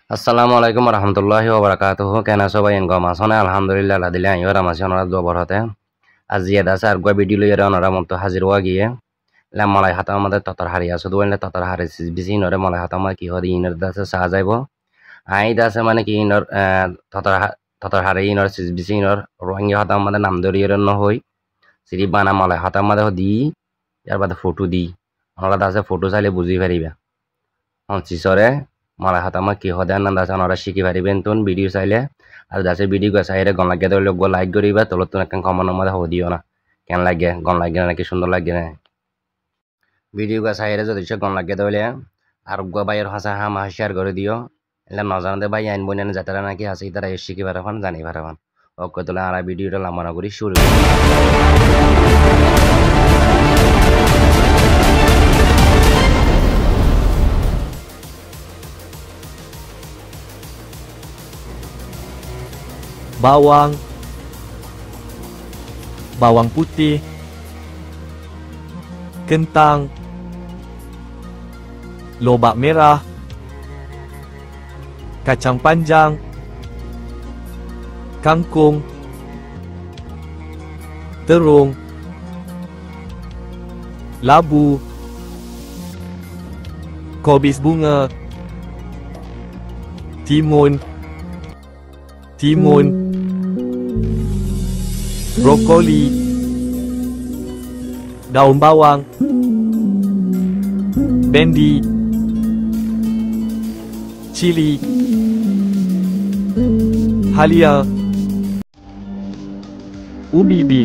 Assalamualaikum warahmatullahi wabarakatuh. Kena soba yang gua masone alhamdulillah lah dile ayo ramasi onara dua borate. Azia dasar gua video lo yara onara monto hazir wagi ya. Le malai hata amade tatar hari aso duan le tatar hari bisi nore malai hata ma ki hodi iner dasa sajaibo. Ai dasa mane ki iner tatar hari iner bisi iner rohingya hata amade nam dori yara no hoi. Siri bana malai hata amade hodi yar bada photo di. Onara dasa photo saile buzi feriba. On sisore malai hatama ki hodan nan dasa onara shiki pariben tun video saile আর দাসে ভিডিও গা সাইরে গন লাগে দলে গো লাইক করিবা তলত নাকান কমন মধ্যে হদিও না কেন লাগে গন লাগে নাকি সুন্দর লাগে না ভিডিও গা সাইরে যদি সে গন লাগে দলে আর গো বাইর হাসা হামা শেয়ার করে দিও এলা নজানতে ভাই আইন বইনা যাতারা নাকি আছে তারা শিখি পারাফান জানি পারাফান ওকে তোলা আর ভিডিওটা লামানা করি শুরু bawang putih, kentang, lobak merah, kacang panjang, kangkung, terung, labu, kobis bunga, timun, brokoli, daun bawang, bendi, cili, halia, ubi,